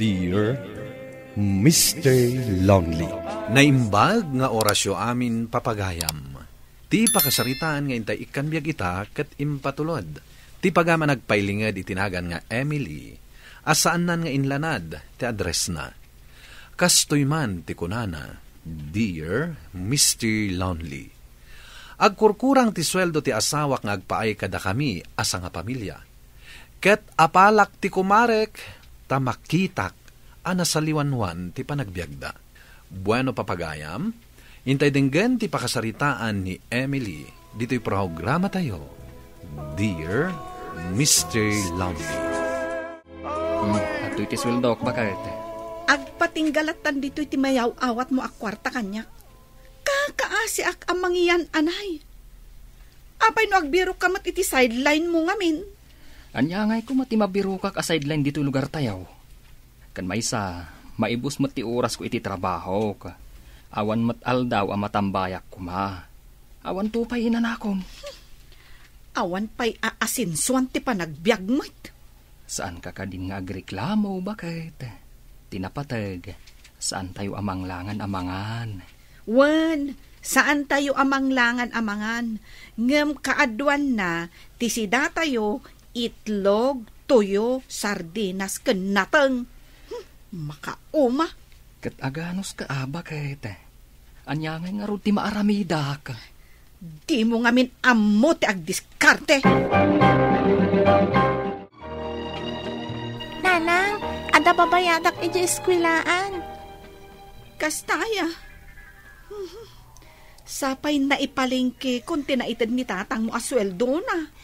Dear Mr. Lonely. Naimbag nga orasyo amin papagayam. Ti pakasaritaan nga intay ikan biyag ita ket impatulod. Ti pagama nagpailinged itinagan nga Emily. Asaan nan nga inlanad ti address na. Kastoy man ti kunana, Dear Mr. Lonely. Agkurkurang ti sweldo ti asawak nga agpaay kada kami asa nga pamilya. Ket apalak ti kumarek tamakitak ana saliwanwan ti panagbiagda. Bueno papagayam, intay denggen ti pakasaritaan ni Emily. Dito'y programa tayo, Dear Mr. Lonely. Ato'y ti sweldo ak bakit? Agpatinggalatan dito'y ti mayaw awat mo akwarta kanyak. Kakaasi ak amang iyan anay. Apay no agbiro kamat iti sideline mo ngamin. Anya ngay ko mati mabiro kak a sideline dito lugar tayaw. Kan maysa, maibus mo ti oras ko iti trabaho ka. Awan mat aldaw a matambayak ko ma. Awan tupay inanakon. Awan pa'y aasinsuan ti panagbiag mo't. Saan ka kadin nga agreklamo bakit? Tinapatag, saan tayo amanglangan amangan? Wan, saan tayo amanglangan amangan? Ngem kaadwan na, ti sida tayo, itlog, tuyo, sardinas, kenateng. Makauma. Kat aganos ka bakit? Anya ngay nga ro ti maaramida ka. Di mo ngamin ammo ti agdiskarte. Nanang, ada babayadak iti eskwilaan. Kastaya. Sapay na ipalingke kung tinaitad ni tatang mo asweldo na.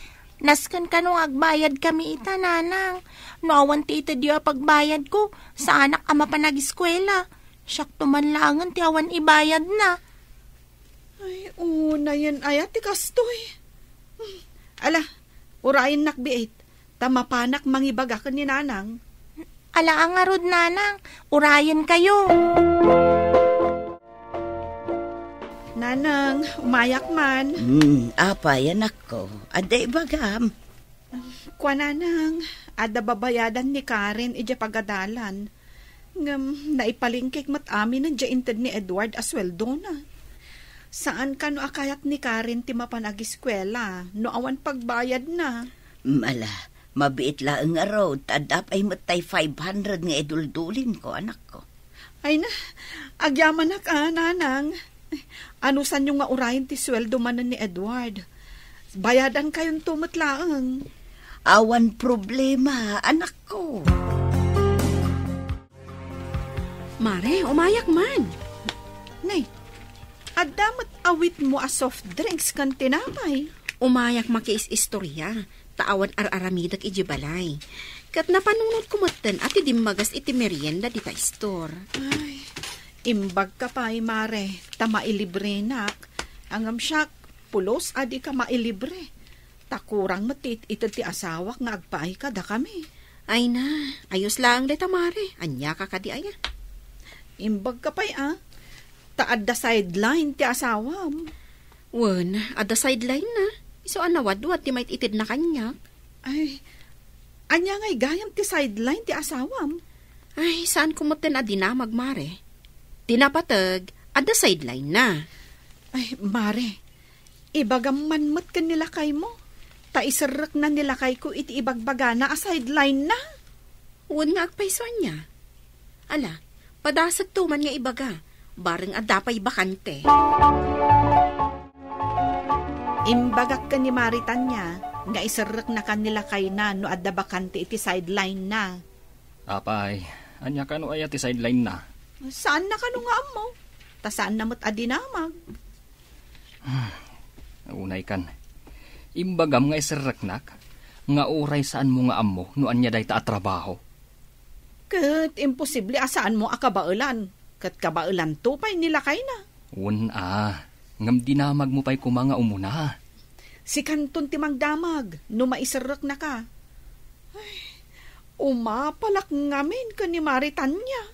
Naskan ka nung agbayad kami ita, nanang. Noawan ti ita diyo pagbayad ko sa anak ama pa nag-eskwela. Siyak tumanlangan ti awan ibayad na. Ay, una yan ayat ti kastoy. Ala, urayin nakbiit. Tamapanak mangibaga ka ni nanang. Ala ang arod, nanang. Urayan kayo. Nanang, umayak man. Apa yan ako. Aday bagam. Kwa nanang, ada babayadan ni Karen ija pagadalan. Ngam, naipalingkik mat amin ang jainted ni Edward asweldo na. Saan ka no akayat ni Karen ti mapanag-eskwela? No awan pagbayad na. Mala, mabiit laeng nga road. Tadap ay matay 500 nga eduldulin ko, anak ko. Ay na, agyaman na ka, nanang. Ano san yung nga urayin ti sweldo manan ni Edward? Bayadan kayong tumatlaang. Awan problema, anak ko. Mare, umayak man. Nay, adamat awit mo a soft drinks kan tinapay. Umayak makiis-istorya, taawan ar-aramidak iji balay. Kat napanunod kumatan at idimagas iti merienda di pa store. Ay, imbag ka pa mare, ta mailibre nak. Angam siyak, pulos adi ka mailibre. Takurang matit ito ti asawak nga agpaay ka da kami. Ay na, ayos lang deta mare, anya ka kadi aya. Imbag ka pa taad da sideline ti asawam. Wan, ada sideline na. Iso anawadwad ti mait itid na kanya. Ay, anya nga'y gayam ti sideline ti asawam. Ay, saan kumutin adinamag mare? Tinapatag, ada sideline na. Ay, mare, ibagam manmat ka nilakay mo. Taisarak na nilakay ko iti ibagbaga na a sideline na. Wan nga agpaisoan niya. Ala, padasag tuman nga ibaga, bareng adapay bakante. Imbagak ka ni Maritan niya, nga isarak na kanila kay na no adda bakante iti sideline na. Apay, anya ka no ay ati sideline na. Saan na ka no nga mo? Ta saan namot adinamag? Unay kan. Imbagam nga isaraknak, nga oray saan mo nga amo no anya day ta trabaho. Kat imposible asaan mo akabaulan. Kat kabaulan to pa'y nilakay na. Ngam dinamag mo pa'y kumanga umuna. Si Kanton ti magdamag, no maisarak na ka. Ay, umapalak ngamin ka ni Maritan niya.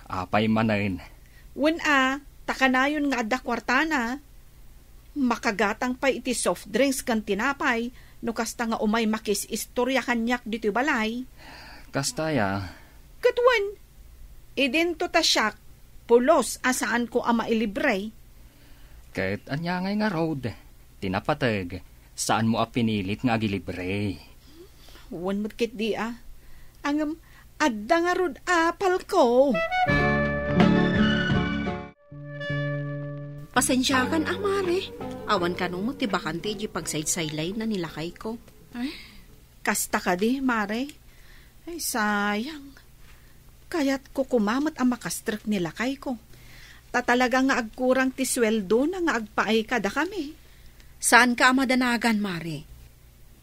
Apay manain. Takanayon nga adda kwartana. Makagatang pa iti soft drinks kan tinapay, no kasta nga umay makis istorya kanyak dito balay. Kastaya. Katwan, Idinto ta siya, pulos asaan ko ama ilibre. Kahit anya nga road, tinapatag, saan mo pinilit nga agilibre? Wan mo't kit di Ang adda nga rod apal ko. Pasensyakan, Mare. Awan ka nung mo, tibakante di pagsayd-saylay na nilakay ko. Kasta ka di, Mare. Ay, sayang. Kaya't ko kumamat ang makastrak nilakay ko. Tatalaga nga agkurang ti sweldo na nga agpaay kada kami. Saan ka amadanagan, Mare?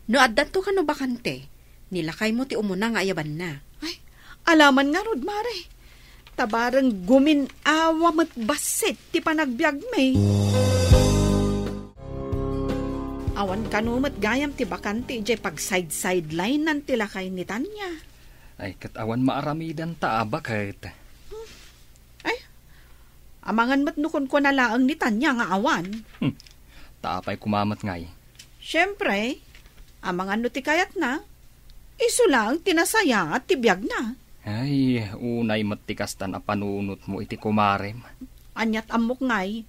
No addan to ka no bakante, nilakay mo ti umuna nga ayaban na. Ay, alaman nga rod, Mare. Tabarang guminawa mat basit ti panagbiag may. Awan kanumat gayam ti bakante jay pag side-sideline ng tilakay ni Tanya. Ay, katawan maaramidan ta bakit? Ay, amangan mat nukon ko na laang ni Tanya nga awan. Taapay kumamat ngay. Siyempre, amangan no ti kayat na, iso lang tinasaya at tibiyag na. Ay, unay matikastan a panunot mo iti kumarem. Anyat amok ngay,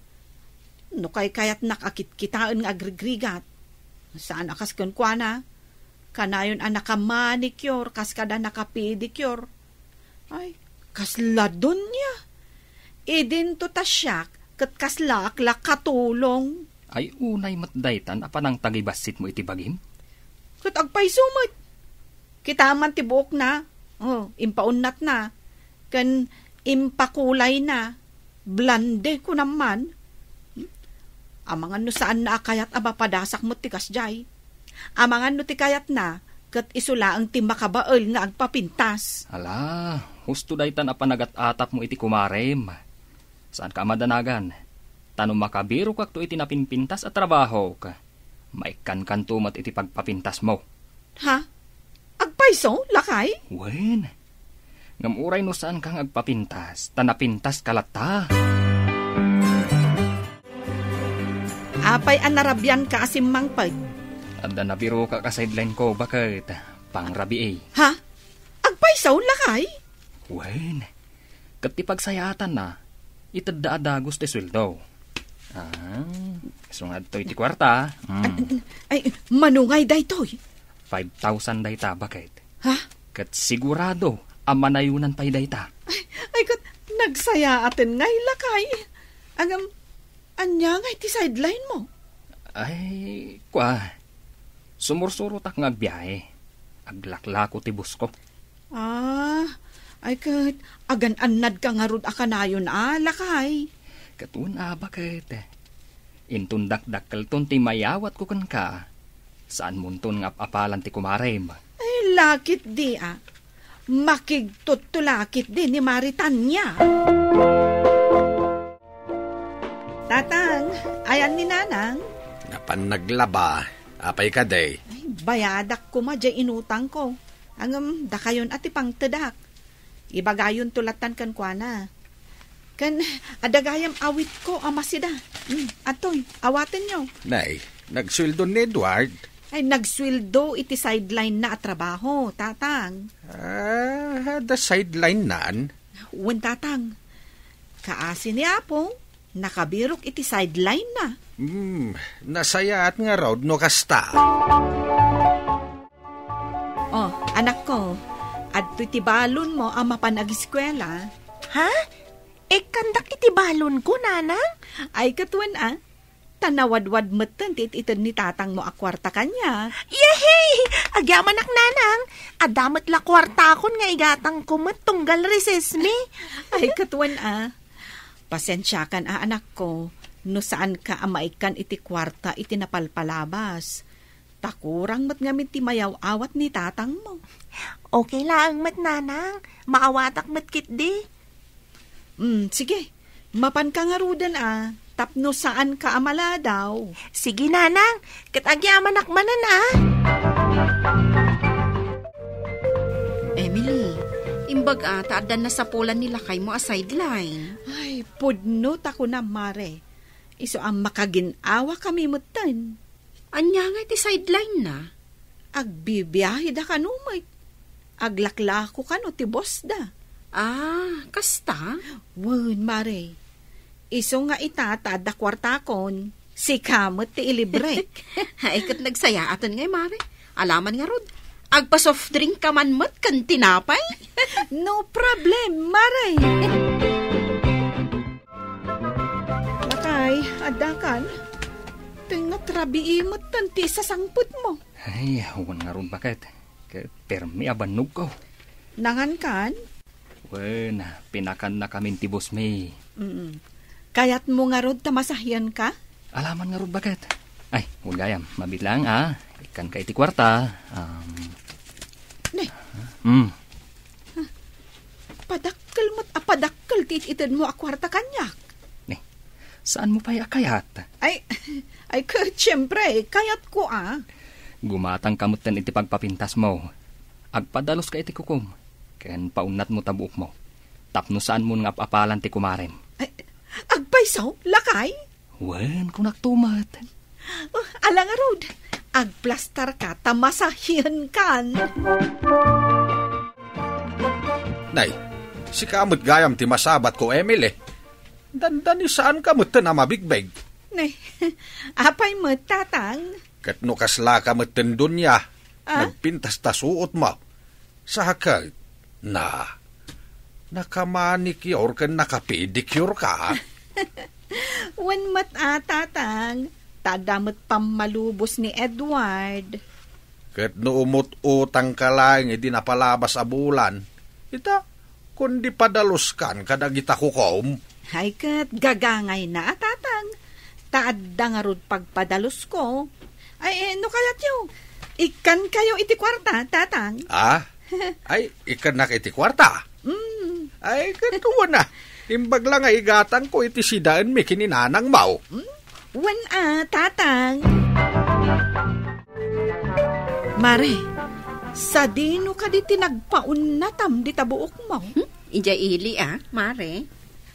no kay kayat nakakit-kitaan nga agrigrigat. Saan akas kun kwa na? Kanayon ang nakamanicure, kas kada nakapedicure. Ay, kasladon niya. Idin to tasyak, kat kaslak katulong. Ay, unay matdaytan a panang tagibasit mo iti bagim? Kat agpay sumot. Kita man ti buok na. Oh, impaunat na. Kan impakulay na. Blande ko naman. Amangan no saan na akayat aba padasak mo tikas jay. Amangan no ti kayat na, kat isula ang ti makabaol nga agpapintas. Ala, husto daytan a panagat-atap mo iti kumarem. Saan ka madanagan? Tanong makabiro kak to iti napinpintas at trabaho ka. Maikan tumat iti pagpapintas mo. Ha? Agpaiso, lakay? Wen, ngamuray no saan kang agpapintas, tanapintas kalata. Apay an narabyan ka asimang pag. Adda nabiro ka sideline ko, bakit? Pangrabi Ha? Agpaiso, lakay? Wen, katipagsayatan na, itadda-adagos ti sweldo. Sungad to iti kwarta. Ay, manungay daytoy. 5,000 dayta, bakit? Ha? Kat sigurado, amanayunan pa'y dayta. Ay, kat nagsaya atin ngay, lakay. Anya ngay ti sideline mo. Ay, sumursurot ak ngagbiyahe. Aglaklako ti bus ko. Ay kat, agan-anad ka nga rod akanayon lakay. Katun bakit? Intundak-dakkel ton ti mayawat ko kan ka. Saan munton nga apalan ti kumarem? Ay, lakit di Makigtutulakit din ni Maritanya. Tatang, ayan ni Nanang. Napanaglaba, apay ka day. Ay, bayadak ko madya inutang ko. Dakayon ati pang tedak. Ibagayon tulatan kan kwa na. Kan adagayam awit ko amasida. Atoy, awaten nyo. Nay, nagsweldo ni Edward. Ay, nagsweldo iti sideline na at trabaho, tatang. The sideline naan? Wen, tatang. Kaasi ni Apo, nakabirok iti sideline na. Nasayaat nga road no kasta. Oh, anak ko, adto iti balon mo ang mapanag-eskwela. Ha? Kandak iti balon ko, Nanang? Ay, katuan tanawadwad matan tit-itan ni tatang mo akwarta kanya. Yehey! Agyaman ak, Nanang. Adamat la kwarta kon nga igatang kumat tunggal resesme. Ay, katuan pasensya kan anak ko. No saan ka amaikan iti kwarta iti napalpalabas. Takurang mat ngamin ti mayaw awat ni tatang mo. Okay lang mat, Nanang. Maawatak mat kit di. Sige. Mapan ka nga rudan tapno saan ka amala daw. Sige, Nanang. Katagyaman akmanan Emily, imbag taadan na sa pulan nila kay mo sideline. Ay, pudnot ako na, Mare. Iso ang makaginawa kami mutan. Anya nga iti sideline na? Agbibiyahe da kanumay. Aglaklako ka no ti boss da. Kasta? Wen, Mare. Iso nga itata da kwartakon, si kamot ti ilibrek. Ay, kat nagsaya aton ngay, Mare. Alaman nga rod. Agpa soft drink ka man mat kan tinapay. No problem, Mare. Lakay, adakan. Tingat rabi imot tanti sa sangput mo. Ay, huwan nga ron bakit. Permi abanog ko. Nangan kan? Wen, pinakan na kami tibos may. Kayat mo nga rod tamasahyan ka? Alaman nga ron bakit. Ay, gayam, mabilang Ikan ka iti kwarta. Ne. Padakkel mo't apadakkel tititan mo akwarta kanyak. Ne, saan mo pa'y akayat? Ay, siyempre, kayat ko Gumatang kamutan iti pagpapintas mo. Agpadalos ka iti kukum. Ken paunat mo tabuok mo. Tapno saan mo nga apalan ti kumarem. Ay, agpaysaw, lakay? Wen, kung naktumat. Alang arod, agplastar ka, tamasahian kan. Nay, si kamot gayam ti masabat ko, Emily. Dandani saan kamot na mabigbeg? Ne, apay mo, tatang? Kat no kasla kamot dunya, nagpintas ta suot mo. Sa hakag, nakamanicure ka, nakapedicure ka. Wan mat tatang, tadamot pamalubos ni Edward. Kat no umut-utang ka lang, hindi napalabas a bulan. Ita, kundi padalos kan, kadagita kukom. Hay kat, gagangay na tatang. Taadda nga rod pagpadalos ko. Ay, no kayat yung, ikan kayo iti kwarta, tatang. Ay, ikan na iti kwarta. Ay, katuwa na. Imbag lang ay igatan ko iti sidaan mi kininanang mau. Wan tatang. Mare, sa dino ka di tinagpaunnatam di tabuok mo? Ija ili Mare.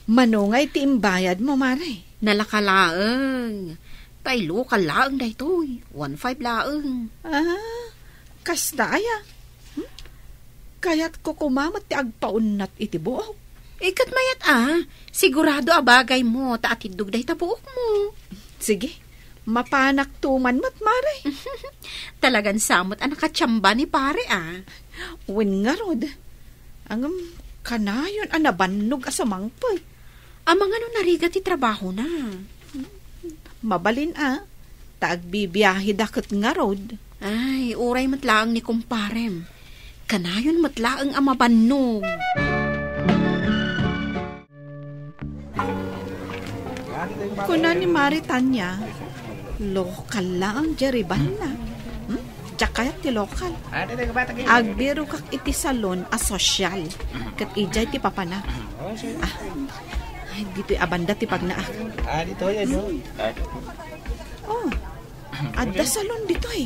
Manungay ti imbayad mo, Mare. Nalakalaeng. Taylo ka laeng da ito'y. 1.5 laeng. Kasta aya. Kaya't ko kumamat ti agpaunnat iti buok. Ikat mayat sigurado abagay mo, taatidog da itabuok mo. Sige, mapanak tuman mat, Mare. Talagan samot nakatsamba ni pare Wen nga rod. Ang kanayon nabannog asamangpay. Amang narigat ti trabaho na. Mabalin taagbibiyahe dakot nga rod. Ay, uray matlaang ni kumparem. Kanayon matlaang amabannog. Kuna ni Maritanya, lokal lang jariban na. Jakayat ti lokal. Agbiro kak iti salon sosyal. Kat ijay ti papanak. Ay, dito'y abanda ti pagnaak. Dito yan yun. Adda salon dito'y.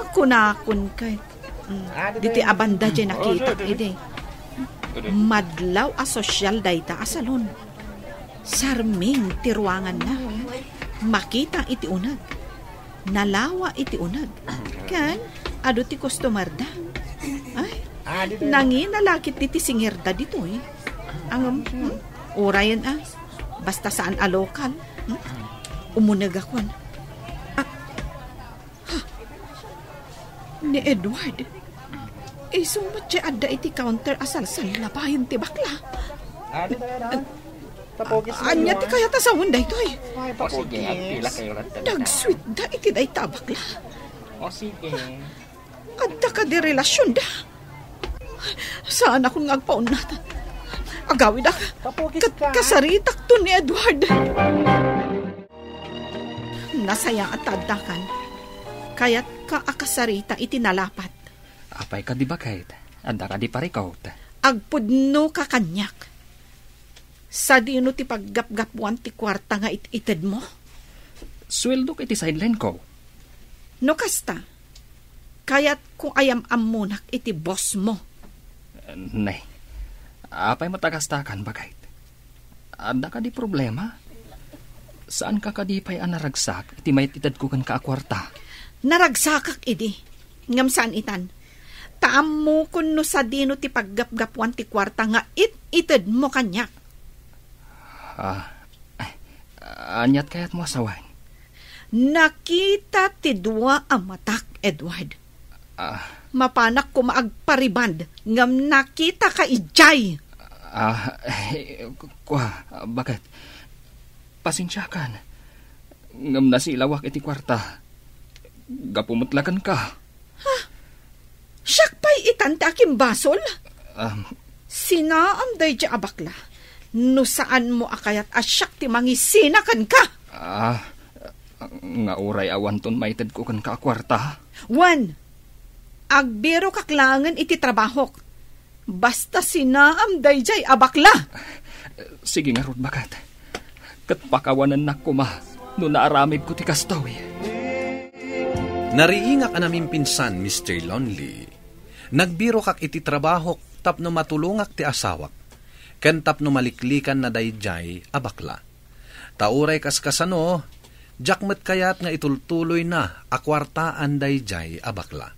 Kunakun kay. Dito'y abanda dyan nakita. Ide. Madlaw sosyal dayta salon. Sarming tiruangan na. Makita iti unag. Nalawa iti unag. Kan, ado ti customer da. Ay, nanginalakit iti singirda dito Ang urayan basta saan lokal. Umunag ako. Ni Edward. Sumat siya adda iti counter asal-sal na bayan ti bakla. Anya ti kaya ta sa wanda ito Sige, pila kayo rat. Dag-sweet da iti da itabakla. Sige. Adda ka di relasyon da. Saan akong ngagpaon nata? Agawid kasaritak to ni Edward. Nasaya at tadakan. Kaya't ka akasarita itinalapat. Apay ka di ba kahit? Adda ka di parikaw. Agpudno ka kanyak. Sa dino ti paggap-gapuan ti kwarta nga ited mo? Sweldo ka iti sideline ko. No kasta. Kaya't kung ayam-am munak iti boss mo. Nay, apay matagastakan ba kahit? Adda ka di problema? Saan ka kadipay naragsak iti may titad ko kan ka akwarta? Naragsakak idi. Ngam saan itan? Taam mo kun no sa dino ti paggapgapuan ti kwarta nga ited mo kanya. Anyat kayat mo asawan? Nakita ti dua ang matak, Edward. Mapanak ko maagpariband ngam nakita ka ijay. Bakit? Pasensya kan. Ngam na silawak iti kwarta. Gapumutlakan ka. Siyak pa'y itante aking basol? Sinaam day dya abakla. No saan mo akayat asyak ti mangisinakan ka? Nga uray awan ton maited ko kan ka kwarta. Wan, agbiro kaklangan iti trabahok. Basta sinaam day jay abakla. Sige nga Rod, bakit? Katpakawanan na ko ma, no naaramid ko ti kastawi. Nariingak namin pinsan, Mr. Lonely. Nagbiro kak iti trabahok tapno matulungak ti asawak. Ken tapno maliklikan na dayjay abakla. Tauray kaskasano, jakmet kayat nga itultuloy na akwartaan dayjay abakla.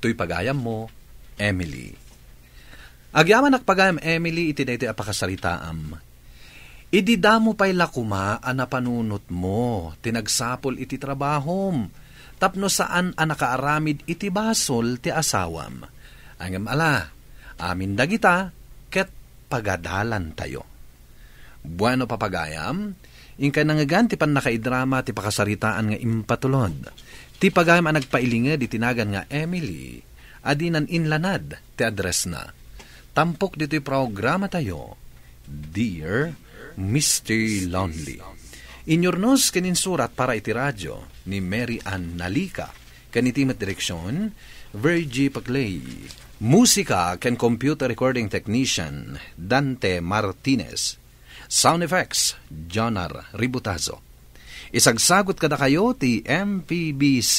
Tuy pagayam mo, Emily. Agyaman nakpagayam Emily iti daytoy apakasalitaam. Ididamo pa'y lakuma ana panunot mo, tinagsapol iti trabahom, tapno saan anakaaramid iti basol ti asawam. Angam ala, amin dagita, ket pagadalan tayo. Bueno papagayam, ingka nangagan ti pan nakaidrama ti pakasaritaan nga impatulod. Ti pagayam ang nagpailinged itinagan nga Emily, adinan inlanad ti address na. Tampok dito'y programa tayo, Dear Mr. Lonely. Inyornos kaninsurat para iti radyo ni Mary Ann Nalika, kanitimat direksyon, Virgie Paclay. Musika ken computer recording technician, Dante Martinez. Sound effects, Jonar Ributazo. Isagsagot kada kayo ti MPBC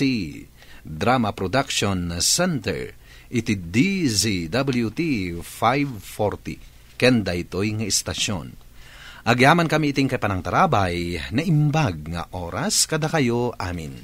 Drama Production Center, iti DZWT 540, kenda ito'y nga istasyon. Agyaman kami iting kay panang tarabay na imbag nga oras kada kayo amin.